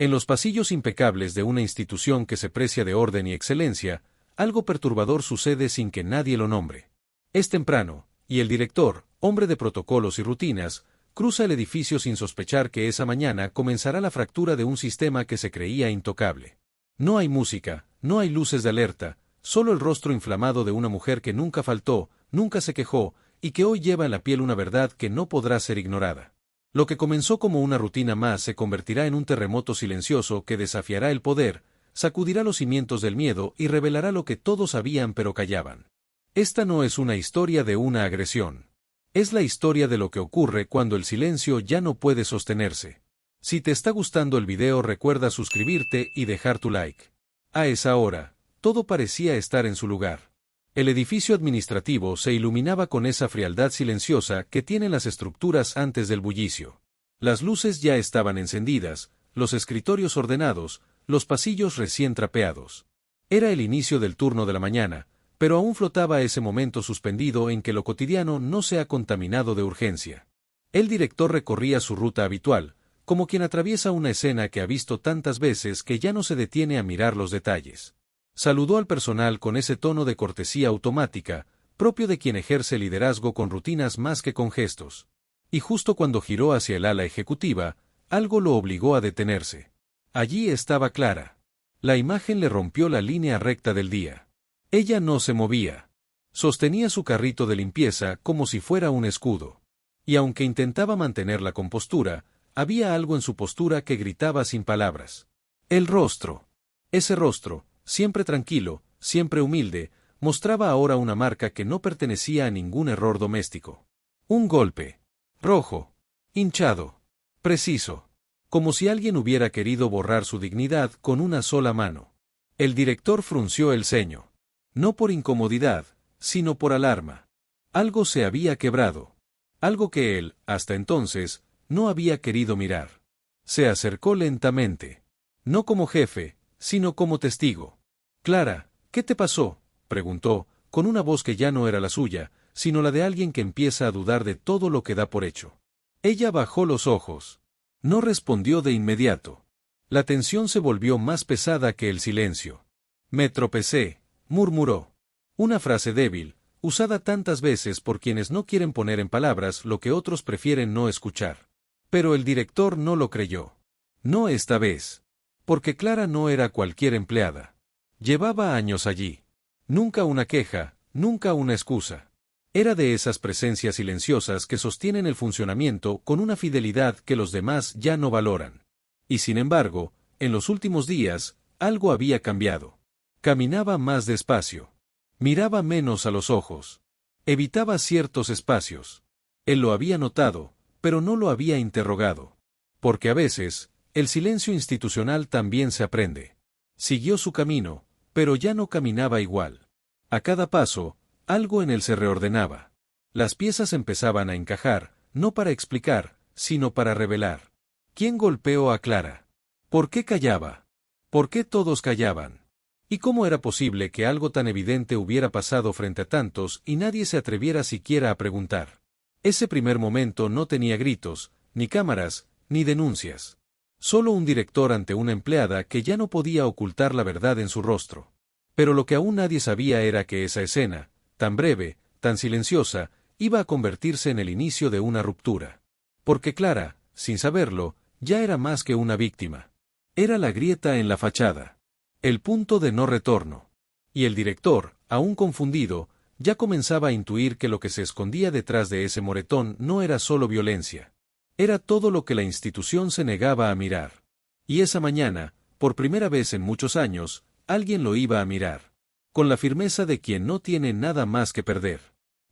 En los pasillos impecables de una institución que se precia de orden y excelencia, algo perturbador sucede sin que nadie lo nombre. Es temprano, y el director, hombre de protocolos y rutinas, cruza el edificio sin sospechar que esa mañana comenzará la fractura de un sistema que se creía intocable. No hay música, no hay luces de alerta, solo el rostro inflamado de una mujer que nunca faltó, nunca se quejó, y que hoy lleva en la piel una verdad que no podrá ser ignorada. Lo que comenzó como una rutina más se convertirá en un terremoto silencioso que desafiará el poder, sacudirá los cimientos del miedo y revelará lo que todos sabían pero callaban. Esta no es una historia de una agresión. Es la historia de lo que ocurre cuando el silencio ya no puede sostenerse. Si te está gustando el video, recuerda suscribirte y dejar tu like. A esa hora, todo parecía estar en su lugar. El edificio administrativo se iluminaba con esa frialdad silenciosa que tienen las estructuras antes del bullicio. Las luces ya estaban encendidas, los escritorios ordenados, los pasillos recién trapeados. Era el inicio del turno de la mañana, pero aún flotaba ese momento suspendido en que lo cotidiano no se ha contaminado de urgencia. El director recorría su ruta habitual, como quien atraviesa una escena que ha visto tantas veces que ya no se detiene a mirar los detalles. Saludó al personal con ese tono de cortesía automática, propio de quien ejerce liderazgo con rutinas más que con gestos. Y justo cuando giró hacia el ala ejecutiva, algo lo obligó a detenerse. Allí estaba Clara. La imagen le rompió la línea recta del día. Ella no se movía. Sostenía su carrito de limpieza como si fuera un escudo. Y aunque intentaba mantener la compostura, había algo en su postura que gritaba sin palabras. El rostro. Ese rostro, siempre tranquilo, siempre humilde, mostraba ahora una marca que no pertenecía a ningún error doméstico. Un golpe. Rojo. Hinchado. Preciso. Como si alguien hubiera querido borrar su dignidad con una sola mano. El director frunció el ceño. No por incomodidad, sino por alarma. Algo se había quebrado. Algo que él, hasta entonces, no había querido mirar. Se acercó lentamente. No como jefe, sino como testigo. Clara, ¿qué te pasó?, preguntó, con una voz que ya no era la suya, sino la de alguien que empieza a dudar de todo lo que da por hecho. Ella bajó los ojos. No respondió de inmediato. La tensión se volvió más pesada que el silencio. Me tropecé, murmuró. Una frase débil, usada tantas veces por quienes no quieren poner en palabras lo que otros prefieren no escuchar. Pero el director no lo creyó. No esta vez. Porque Clara no era cualquier empleada. Llevaba años allí. Nunca una queja, nunca una excusa. Era de esas presencias silenciosas que sostienen el funcionamiento con una fidelidad que los demás ya no valoran. Y sin embargo, en los últimos días, algo había cambiado. Caminaba más despacio. Miraba menos a los ojos. Evitaba ciertos espacios. Él lo había notado, pero no lo había interrogado. Porque a veces, el silencio institucional también se aprende. Siguió su camino, pero ya no caminaba igual. A cada paso, algo en él se reordenaba. Las piezas empezaban a encajar, no para explicar, sino para revelar. ¿Quién golpeó a Clara? ¿Por qué callaba? ¿Por qué todos callaban? ¿Y cómo era posible que algo tan evidente hubiera pasado frente a tantos y nadie se atreviera siquiera a preguntar? Ese primer momento no tenía gritos, ni cámaras, ni denuncias. Solo un director ante una empleada que ya no podía ocultar la verdad en su rostro. Pero lo que aún nadie sabía era que esa escena, tan breve, tan silenciosa, iba a convertirse en el inicio de una ruptura. Porque Clara, sin saberlo, ya era más que una víctima. Era la grieta en la fachada. El punto de no retorno. Y el director, aún confundido, ya comenzaba a intuir que lo que se escondía detrás de ese moretón no era solo violencia. Era todo lo que la institución se negaba a mirar. Y esa mañana, por primera vez en muchos años, alguien lo iba a mirar. Con la firmeza de quien no tiene nada más que perder.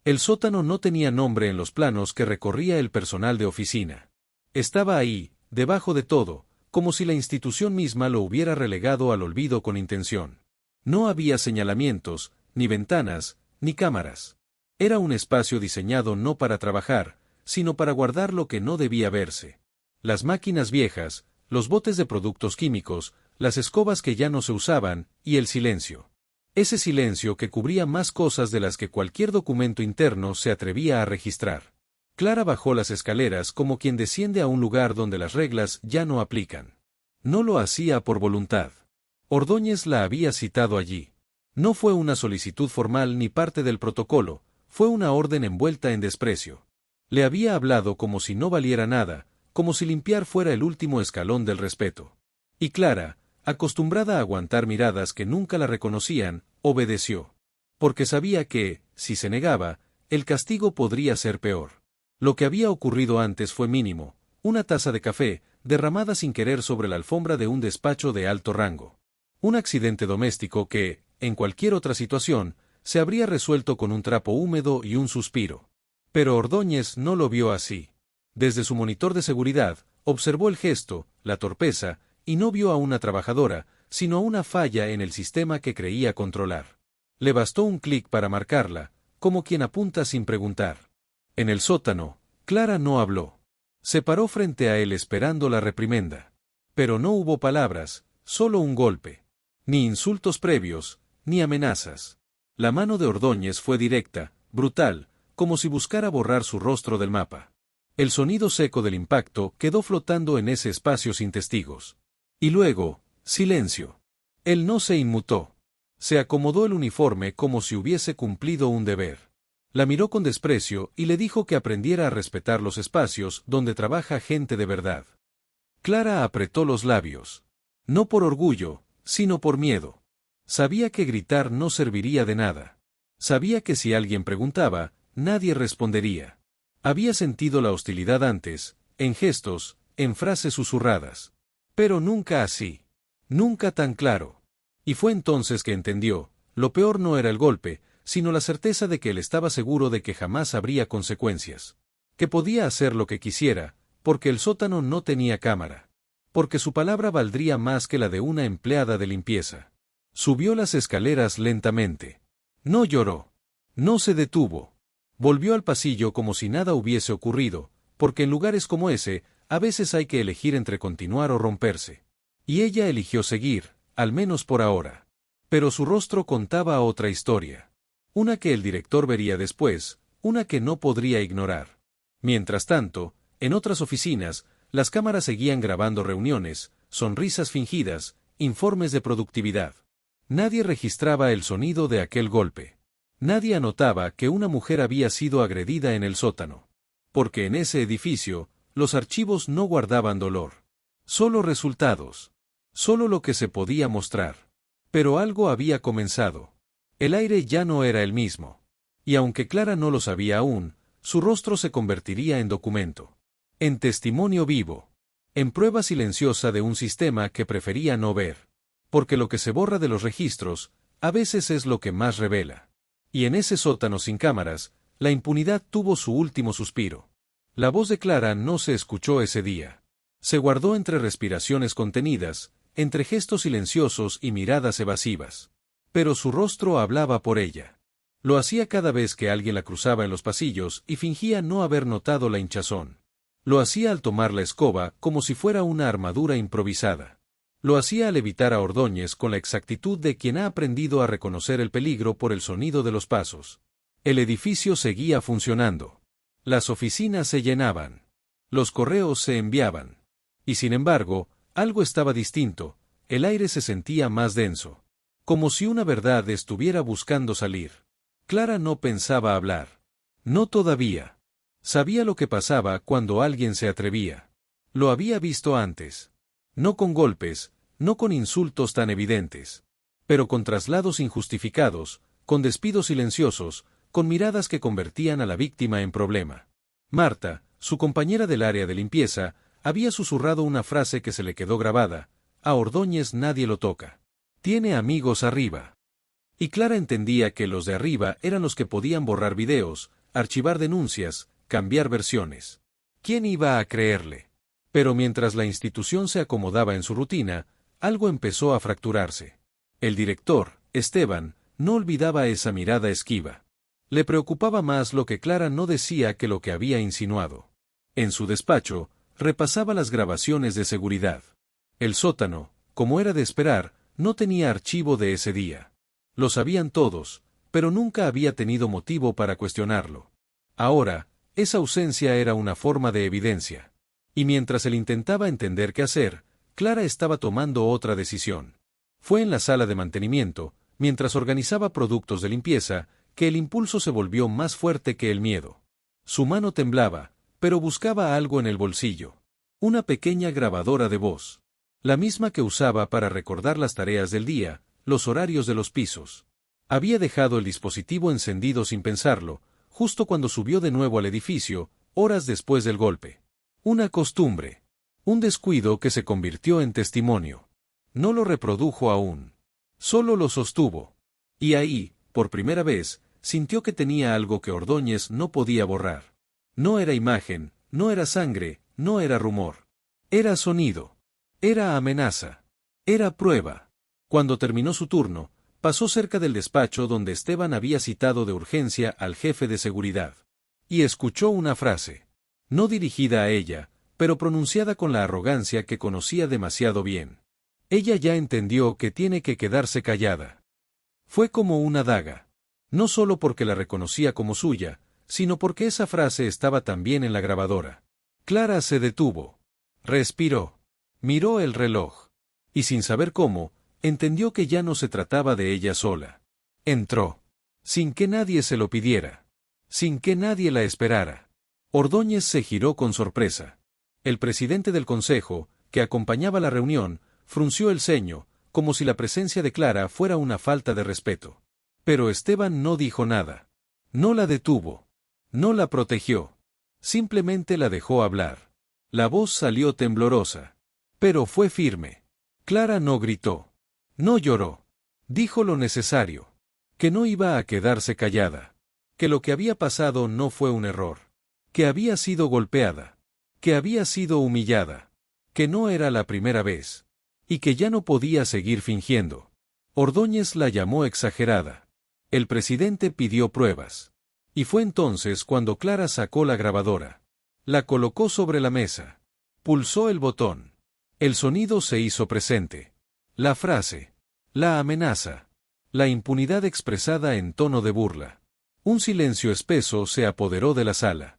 El sótano no tenía nombre en los planos que recorría el personal de oficina. Estaba ahí, debajo de todo, como si la institución misma lo hubiera relegado al olvido con intención. No había señalamientos, ni ventanas, ni cámaras. Era un espacio diseñado no para trabajar, sino para guardar lo que no debía verse. Las máquinas viejas, los botes de productos químicos, las escobas que ya no se usaban, y el silencio. Ese silencio que cubría más cosas de las que cualquier documento interno se atrevía a registrar. Clara bajó las escaleras como quien desciende a un lugar donde las reglas ya no aplican. No lo hacía por voluntad. Ordóñez la había citado allí. No fue una solicitud formal ni parte del protocolo, fue una orden envuelta en desprecio. Le había hablado como si no valiera nada, como si limpiar fuera el último escalón del respeto. Y Clara, acostumbrada a aguantar miradas que nunca la reconocían, obedeció. Porque sabía que, si se negaba, el castigo podría ser peor. Lo que había ocurrido antes fue mínimo, una taza de café, derramada sin querer sobre la alfombra de un despacho de alto rango. Un accidente doméstico que, en cualquier otra situación, se habría resuelto con un trapo húmedo y un suspiro. Pero Ordóñez no lo vio así. Desde su monitor de seguridad, observó el gesto, la torpeza, y no vio a una trabajadora, sino a una falla en el sistema que creía controlar. Le bastó un clic para marcarla, como quien apunta sin preguntar. En el sótano, Clara no habló. Se paró frente a él esperando la reprimenda. Pero no hubo palabras, solo un golpe. Ni insultos previos, ni amenazas. La mano de Ordóñez fue directa, brutal, como si buscara borrar su rostro del mapa. El sonido seco del impacto quedó flotando en ese espacio sin testigos. Y luego, silencio. Él no se inmutó. Se acomodó el uniforme como si hubiese cumplido un deber. La miró con desprecio y le dijo que aprendiera a respetar los espacios donde trabaja gente de verdad. Clara apretó los labios. No por orgullo, sino por miedo. Sabía que gritar no serviría de nada. Sabía que si alguien preguntaba, nadie respondería. Había sentido la hostilidad antes, en gestos, en frases susurradas. Pero nunca así. Nunca tan claro. Y fue entonces que entendió, lo peor no era el golpe, sino la certeza de que él estaba seguro de que jamás habría consecuencias. Que podía hacer lo que quisiera, porque el sótano no tenía cámara. Porque su palabra valdría más que la de una empleada de limpieza. Subió las escaleras lentamente. No lloró. No se detuvo. Volvió al pasillo como si nada hubiese ocurrido, porque en lugares como ese, a veces hay que elegir entre continuar o romperse. Y ella eligió seguir, al menos por ahora. Pero su rostro contaba otra historia. Una que el director vería después, una que no podría ignorar. Mientras tanto, en otras oficinas, las cámaras seguían grabando reuniones, sonrisas fingidas, informes de productividad. Nadie registraba el sonido de aquel golpe. Nadie anotaba que una mujer había sido agredida en el sótano. Porque en ese edificio, los archivos no guardaban dolor. Solo resultados. Solo lo que se podía mostrar. Pero algo había comenzado. El aire ya no era el mismo. Y aunque Clara no lo sabía aún, su rostro se convertiría en documento. En testimonio vivo. En prueba silenciosa de un sistema que prefería no ver. Porque lo que se borra de los registros, a veces es lo que más revela. Y en ese sótano sin cámaras, la impunidad tuvo su último suspiro. La voz de Clara no se escuchó ese día. Se guardó entre respiraciones contenidas, entre gestos silenciosos y miradas evasivas. Pero su rostro hablaba por ella. Lo hacía cada vez que alguien la cruzaba en los pasillos y fingía no haber notado la hinchazón. Lo hacía al tomar la escoba como si fuera una armadura improvisada. Lo hacía al evitar a Ordóñez con la exactitud de quien ha aprendido a reconocer el peligro por el sonido de los pasos. El edificio seguía funcionando. Las oficinas se llenaban. Los correos se enviaban. Y sin embargo, algo estaba distinto, el aire se sentía más denso. Como si una verdad estuviera buscando salir. Clara no pensaba hablar. No todavía. Sabía lo que pasaba cuando alguien se atrevía. Lo había visto antes. No con golpes, no con insultos tan evidentes. Pero con traslados injustificados, con despidos silenciosos, con miradas que convertían a la víctima en problema. Marta, su compañera del área de limpieza, había susurrado una frase que se le quedó grabada: a Ordóñez nadie lo toca. Tiene amigos arriba. Y Clara entendía que los de arriba eran los que podían borrar videos, archivar denuncias, cambiar versiones. ¿Quién iba a creerle? Pero mientras la institución se acomodaba en su rutina, algo empezó a fracturarse. El director, Esteban, no olvidaba esa mirada esquiva. Le preocupaba más lo que Clara no decía que lo que había insinuado. En su despacho, repasaba las grabaciones de seguridad. El sótano, como era de esperar, no tenía archivo de ese día. Lo sabían todos, pero nunca había tenido motivo para cuestionarlo. Ahora, esa ausencia era una forma de evidencia. Y mientras él intentaba entender qué hacer, Clara estaba tomando otra decisión. Fue en la sala de mantenimiento, mientras organizaba productos de limpieza, que el impulso se volvió más fuerte que el miedo. Su mano temblaba, pero buscaba algo en el bolsillo. Una pequeña grabadora de voz. La misma que usaba para recordar las tareas del día, los horarios de los pisos. Había dejado el dispositivo encendido sin pensarlo, justo cuando subió de nuevo al edificio, horas después del golpe. Una costumbre. Un descuido que se convirtió en testimonio. No lo reprodujo aún. Solo lo sostuvo. Y ahí, por primera vez, sintió que tenía algo que Ordóñez no podía borrar. No era imagen, no era sangre, no era rumor. Era sonido. Era amenaza. Era prueba. Cuando terminó su turno, pasó cerca del despacho donde Esteban había citado de urgencia al jefe de seguridad. Y escuchó una frase. No dirigida a ella, pero pronunciada con la arrogancia que conocía demasiado bien. Ella ya entendió que tiene que quedarse callada. Fue como una daga. No solo porque la reconocía como suya, sino porque esa frase estaba también en la grabadora. Clara se detuvo. Respiró. Miró el reloj. Y sin saber cómo, entendió que ya no se trataba de ella sola. Entró. Sin que nadie se lo pidiera. Sin que nadie la esperara. Ordóñez se giró con sorpresa. El presidente del consejo, que acompañaba la reunión, frunció el ceño, como si la presencia de Clara fuera una falta de respeto. Pero Esteban no dijo nada. No la detuvo. No la protegió. Simplemente la dejó hablar. La voz salió temblorosa. Pero fue firme. Clara no gritó. No lloró. Dijo lo necesario. Que no iba a quedarse callada. Que lo que había pasado no fue un error. Que había sido golpeada. Que había sido humillada. Que no era la primera vez. Y que ya no podía seguir fingiendo. Ordóñez la llamó exagerada. El presidente pidió pruebas. Y fue entonces cuando Clara sacó la grabadora. La colocó sobre la mesa. Pulsó el botón. El sonido se hizo presente. La frase. La amenaza. La impunidad expresada en tono de burla. Un silencio espeso se apoderó de la sala.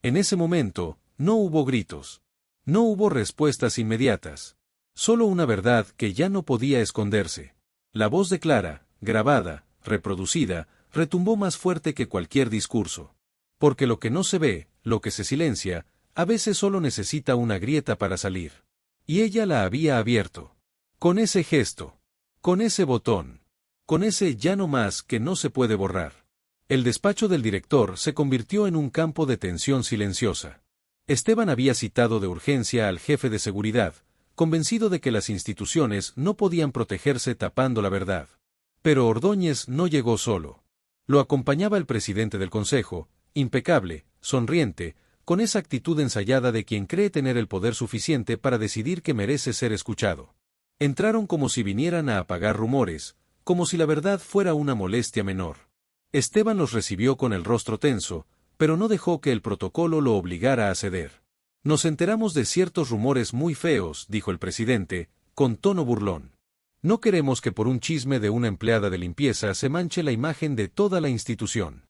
En ese momento, no hubo gritos. No hubo respuestas inmediatas. Solo una verdad que ya no podía esconderse. La voz de Clara, grabada, reproducida, retumbó más fuerte que cualquier discurso. Porque lo que no se ve, lo que se silencia, a veces solo necesita una grieta para salir. Y ella la había abierto. Con ese gesto. Con ese botón. Con ese ya no más que no se puede borrar. El despacho del director se convirtió en un campo de tensión silenciosa. Esteban había citado de urgencia al jefe de seguridad, convencido de que las instituciones no podían protegerse tapando la verdad. Pero Ordóñez no llegó solo. Lo acompañaba el presidente del consejo, impecable, sonriente, con esa actitud ensayada de quien cree tener el poder suficiente para decidir que merece ser escuchado. Entraron como si vinieran a apagar rumores, como si la verdad fuera una molestia menor. Esteban los recibió con el rostro tenso, pero no dejó que el protocolo lo obligara a ceder. Nos enteramos de ciertos rumores muy feos, dijo el presidente, con tono burlón. No queremos que por un chisme de una empleada de limpieza se manche la imagen de toda la institución.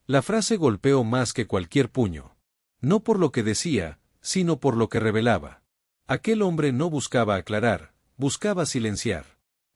La frase golpeó más que cualquier puño. No por lo que decía, sino por lo que revelaba. Aquel hombre no buscaba aclarar, buscaba silenciar.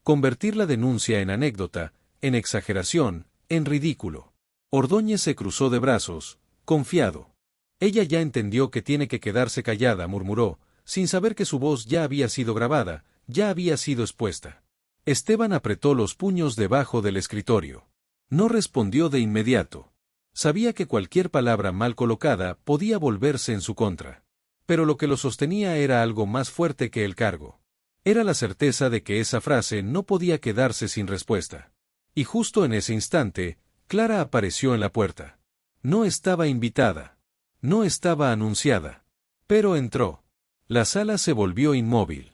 Convertir la denuncia en anécdota, en exageración, en ridículo. Ordóñez se cruzó de brazos, confiado. Ella ya entendió que tiene que quedarse callada, murmuró, sin saber que su voz ya había sido grabada, ya había sido expuesta. Esteban apretó los puños debajo del escritorio. No respondió de inmediato. Sabía que cualquier palabra mal colocada podía volverse en su contra. Pero lo que lo sostenía era algo más fuerte que el cargo. Era la certeza de que esa frase no podía quedarse sin respuesta. Y justo en ese instante, Clara apareció en la puerta. No estaba invitada. No estaba anunciada. Pero entró. La sala se volvió inmóvil.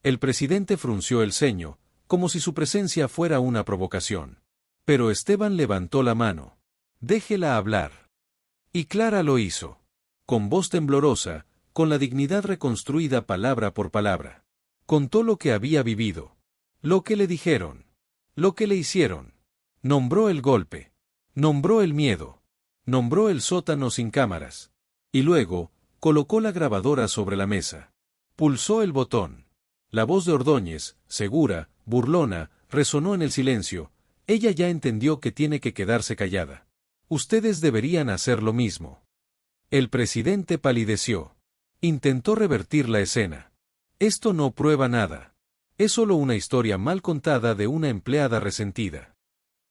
El presidente frunció el ceño, como si su presencia fuera una provocación. Pero Esteban levantó la mano. Déjela hablar. Y Clara lo hizo. Con voz temblorosa, con la dignidad reconstruida palabra por palabra. Contó lo que había vivido. Lo que le dijeron. Lo que le hicieron. Nombró el golpe. Nombró el miedo. Nombró el sótano sin cámaras. Y luego, colocó la grabadora sobre la mesa. Pulsó el botón. La voz de Ordóñez, segura, burlona, resonó en el silencio. Ella ya entendió que tiene que quedarse callada. Ustedes deberían hacer lo mismo. El presidente palideció. Intentó revertir la escena. Esto no prueba nada. Es solo una historia mal contada de una empleada resentida.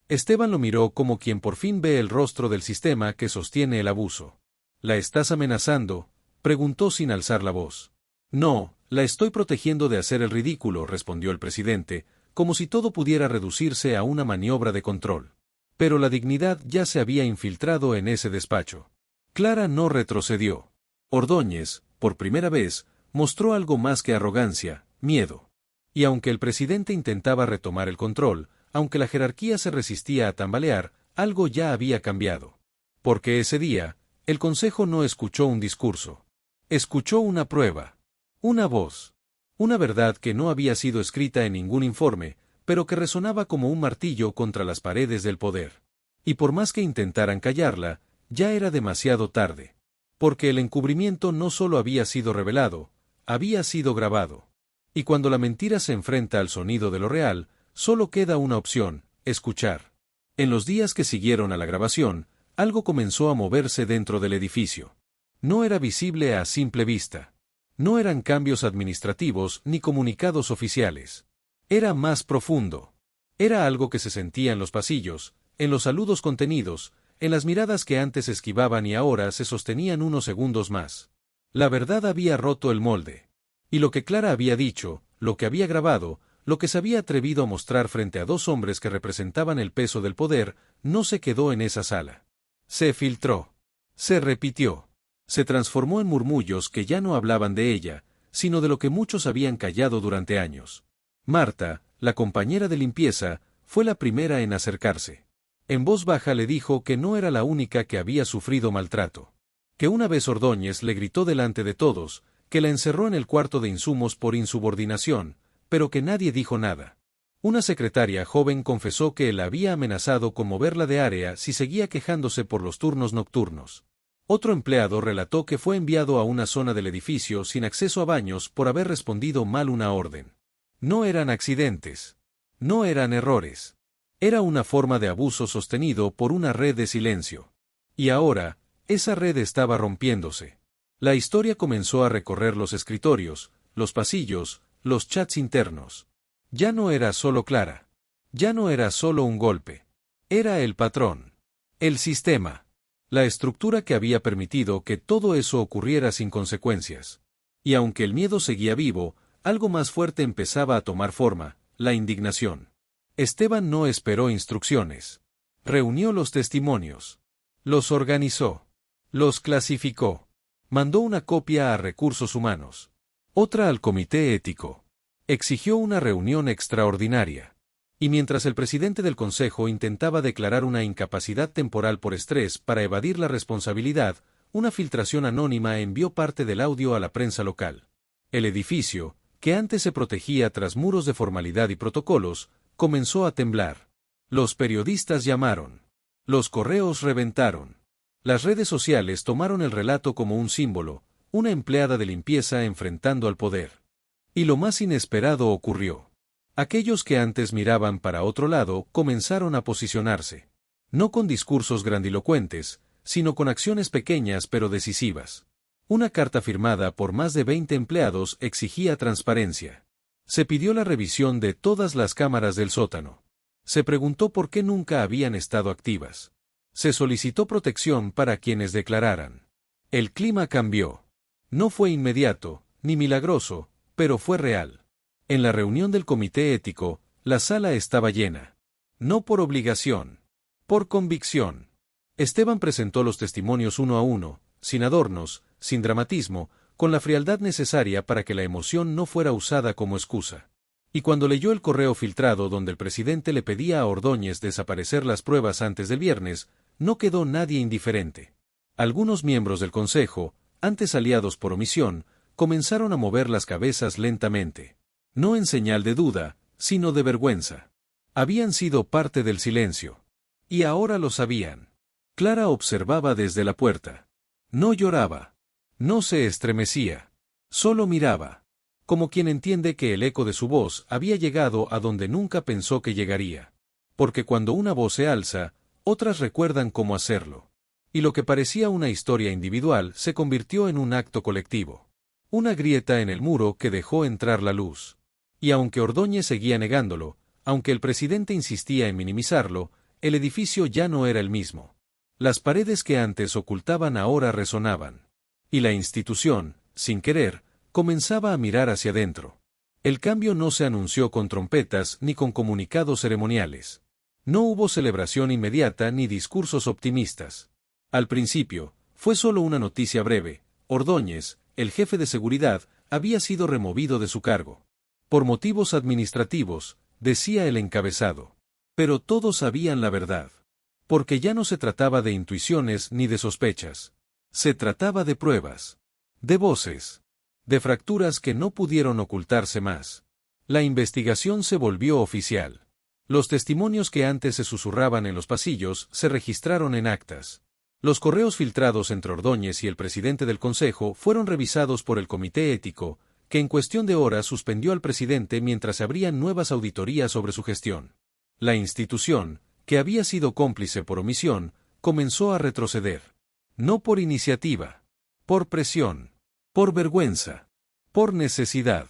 Esteban lo miró como quien por fin ve el rostro del sistema que sostiene el abuso. ¿La estás amenazando?, preguntó sin alzar la voz. No, la estoy protegiendo de hacer el ridículo, respondió el presidente, como si todo pudiera reducirse a una maniobra de control. Pero la dignidad ya se había infiltrado en ese despacho. Clara no retrocedió. Ordóñez, por primera vez, mostró algo más que arrogancia, miedo. Y aunque el presidente intentaba retomar el control, aunque la jerarquía se resistía a tambalear, algo ya había cambiado. Porque ese día, el consejo no escuchó un discurso. Escuchó una prueba. Una voz. Una verdad que no había sido escrita en ningún informe, pero que resonaba como un martillo contra las paredes del poder. Y por más que intentaran callarla, ya era demasiado tarde. Porque el encubrimiento no solo había sido revelado, había sido grabado. Y cuando la mentira se enfrenta al sonido de lo real, solo queda una opción: escuchar. En los días que siguieron a la grabación, algo comenzó a moverse dentro del edificio. No era visible a simple vista. No eran cambios administrativos ni comunicados oficiales. Era más profundo. Era algo que se sentía en los pasillos, en los saludos contenidos, en las miradas que antes esquivaban y ahora se sostenían unos segundos más. La verdad había roto el molde. Y lo que Clara había dicho, lo que había grabado, lo que se había atrevido a mostrar frente a dos hombres que representaban el peso del poder, no se quedó en esa sala. Se filtró. Se repitió. Se transformó en murmullos que ya no hablaban de ella, sino de lo que muchos habían callado durante años. Marta, la compañera de limpieza, fue la primera en acercarse. En voz baja le dijo que no era la única que había sufrido maltrato. Que una vez Ordóñez le gritó delante de todos, que la encerró en el cuarto de insumos por insubordinación, pero que nadie dijo nada. Una secretaria joven confesó que él había amenazado con moverla de área si seguía quejándose por los turnos nocturnos. Otro empleado relató que fue enviado a una zona del edificio sin acceso a baños por haber respondido mal una orden. No eran accidentes. No eran errores. Era una forma de abuso sostenido por una red de silencio. Y ahora, esa red estaba rompiéndose. La historia comenzó a recorrer los escritorios, los pasillos, los chats internos. Ya no era solo Clara. Ya no era solo un golpe. Era el patrón. El sistema. La estructura que había permitido que todo eso ocurriera sin consecuencias. Y aunque el miedo seguía vivo, algo más fuerte empezaba a tomar forma: la indignación. Esteban no esperó instrucciones. Reunió los testimonios. Los organizó. Los clasificó. Mandó una copia a Recursos Humanos. Otra al Comité Ético. Exigió una reunión extraordinaria. Y mientras el presidente del Consejo intentaba declarar una incapacidad temporal por estrés para evadir la responsabilidad, una filtración anónima envió parte del audio a la prensa local. El edificio, que antes se protegía tras muros de formalidad y protocolos, comenzó a temblar. Los periodistas llamaron. Los correos reventaron. Las redes sociales tomaron el relato como un símbolo: una empleada de limpieza enfrentando al poder. Y lo más inesperado ocurrió. Aquellos que antes miraban para otro lado comenzaron a posicionarse. No con discursos grandilocuentes, sino con acciones pequeñas pero decisivas. Una carta firmada por más de 20 empleados exigía transparencia. Se pidió la revisión de todas las cámaras del sótano. Se preguntó por qué nunca habían estado activas. Se solicitó protección para quienes declararan. El clima cambió. No fue inmediato, ni milagroso, pero fue real. En la reunión del Comité Ético, la sala estaba llena. No por obligación. Por convicción. Esteban presentó los testimonios uno a uno, sin adornos, sin dramatismo, con la frialdad necesaria para que la emoción no fuera usada como excusa. Y cuando leyó el correo filtrado donde el presidente le pedía a Ordóñez desaparecer las pruebas antes del viernes, no quedó nadie indiferente. Algunos miembros del Consejo, antes aliados por omisión, comenzaron a mover las cabezas lentamente. No en señal de duda, sino de vergüenza. Habían sido parte del silencio. Y ahora lo sabían. Clara observaba desde la puerta. No lloraba. No se estremecía. Solo miraba. como quien entiende que el eco de su voz había llegado a donde nunca pensó que llegaría. Porque cuando una voz se alza, otras recuerdan cómo hacerlo. Y lo que parecía una historia individual se convirtió en un acto colectivo. Una grieta en el muro que dejó entrar la luz. Y aunque Ordóñez seguía negándolo, aunque el presidente insistía en minimizarlo, el edificio ya no era el mismo. Las paredes que antes ocultaban ahora resonaban. Y la institución, sin querer, comenzaba a mirar hacia adentro. El cambio no se anunció con trompetas ni con comunicados ceremoniales. No hubo celebración inmediata ni discursos optimistas. Al principio, fue solo una noticia breve: Ordóñez, el jefe de seguridad, había sido removido de su cargo. Por motivos administrativos, decía el encabezado. Pero todos sabían la verdad. Porque ya no se trataba de intuiciones ni de sospechas. Se trataba de pruebas. De voces. De fracturas que no pudieron ocultarse más. La investigación se volvió oficial. Los testimonios que antes se susurraban en los pasillos se registraron en actas. Los correos filtrados entre Ordóñez y el presidente del Consejo fueron revisados por el Comité Ético, que en cuestión de horas suspendió al presidente mientras se abrían nuevas auditorías sobre su gestión. La institución, que había sido cómplice por omisión, comenzó a retroceder. No por iniciativa. Por presión. Por vergüenza. Por necesidad.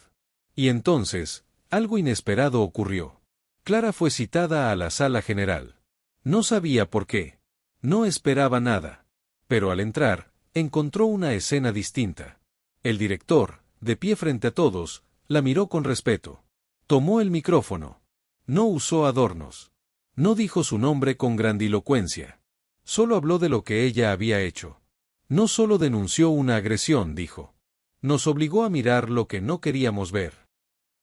Y entonces, algo inesperado ocurrió. Clara fue citada a la sala general. No sabía por qué. No esperaba nada. Pero al entrar, encontró una escena distinta. El director, de pie frente a todos, la miró con respeto. Tomó el micrófono. No usó adornos. No dijo su nombre con grandilocuencia. Solo habló de lo que ella había hecho. No solo denunció una agresión, dijo. Nos obligó a mirar lo que no queríamos ver.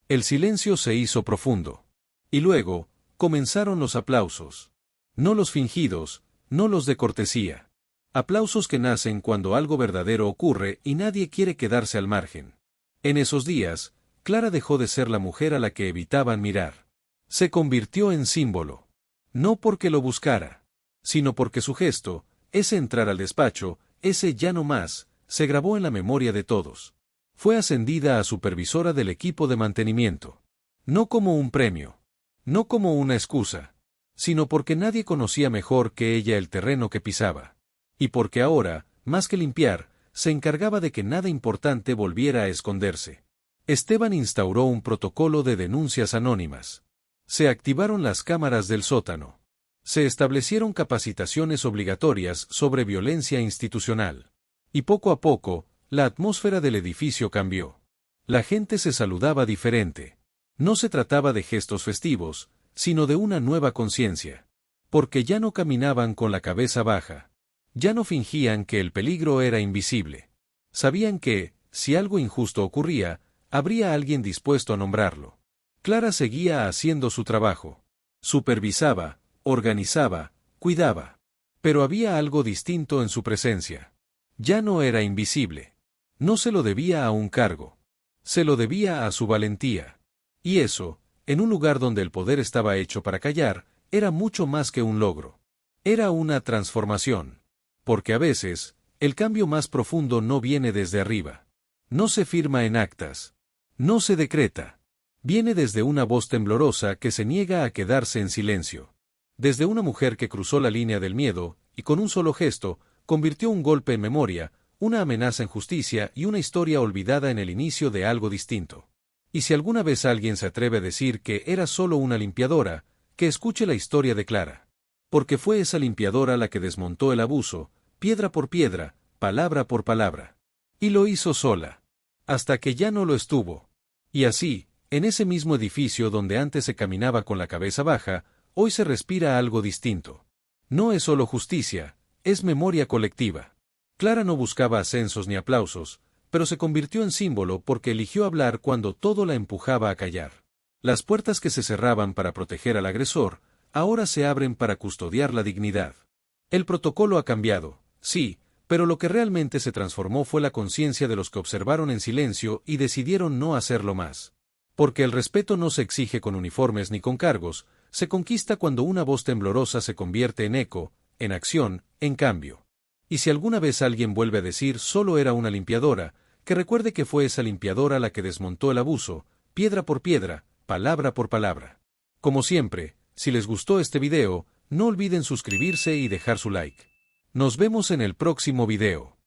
El silencio se hizo profundo. Y luego, comenzaron los aplausos. No los fingidos, no los de cortesía. Aplausos que nacen cuando algo verdadero ocurre y nadie quiere quedarse al margen. En esos días, Clara dejó de ser la mujer a la que evitaban mirar. Se convirtió en símbolo. No porque lo buscara, sino porque su gesto, ese entrar al despacho, ese ya no más, se grabó en la memoria de todos. Fue ascendida a supervisora del equipo de mantenimiento. No como un premio. No como una excusa. Sino porque nadie conocía mejor que ella el terreno que pisaba. Y porque ahora, más que limpiar, se encargaba de que nada importante volviera a esconderse. Esteban instauró un protocolo de denuncias anónimas. Se activaron las cámaras del sótano. Se establecieron capacitaciones obligatorias sobre violencia institucional. Y poco a poco, la atmósfera del edificio cambió. La gente se saludaba diferente. No se trataba de gestos festivos, sino de una nueva conciencia. Porque ya no caminaban con la cabeza baja. Ya no fingían que el peligro era invisible. Sabían que, si algo injusto ocurría, habría alguien dispuesto a nombrarlo. Clara seguía haciendo su trabajo. Supervisaba, organizaba, cuidaba. Pero había algo distinto en su presencia. Ya no era invisible. No se lo debía a un cargo. Se lo debía a su valentía. Y eso, en un lugar donde el poder estaba hecho para callar, era mucho más que un logro. Era una transformación. Porque a veces, el cambio más profundo no viene desde arriba. No se firma en actas. No se decreta. Viene desde una voz temblorosa que se niega a quedarse en silencio. Desde una mujer que cruzó la línea del miedo, y con un solo gesto, convirtió un golpe en memoria, una amenaza en justicia y una historia olvidada en el inicio de algo distinto. Y si alguna vez alguien se atreve a decir que era solo una limpiadora, que escuche la historia de Clara. Porque fue esa limpiadora la que desmontó el abuso, piedra por piedra, palabra por palabra. Y lo hizo sola. Hasta que ya no lo estuvo. Y así, en ese mismo edificio donde antes se caminaba con la cabeza baja, hoy se respira algo distinto. No es solo justicia, es memoria colectiva. Clara no buscaba ascensos ni aplausos, pero se convirtió en símbolo porque eligió hablar cuando todo la empujaba a callar. Las puertas que se cerraban para proteger al agresor, ahora se abren para custodiar la dignidad. El protocolo ha cambiado, sí, pero lo que realmente se transformó fue la conciencia de los que observaron en silencio y decidieron no hacerlo más. Porque el respeto no se exige con uniformes ni con cargos, se conquista cuando una voz temblorosa se convierte en eco, en acción, en cambio. Y si alguna vez alguien vuelve a decir solo era una limpiadora, Que recuerde que fue esa limpiadora la que desmontó el abuso, piedra por piedra, palabra por palabra. Como siempre, si les gustó este video, no olviden suscribirse y dejar su like. Nos vemos en el próximo video.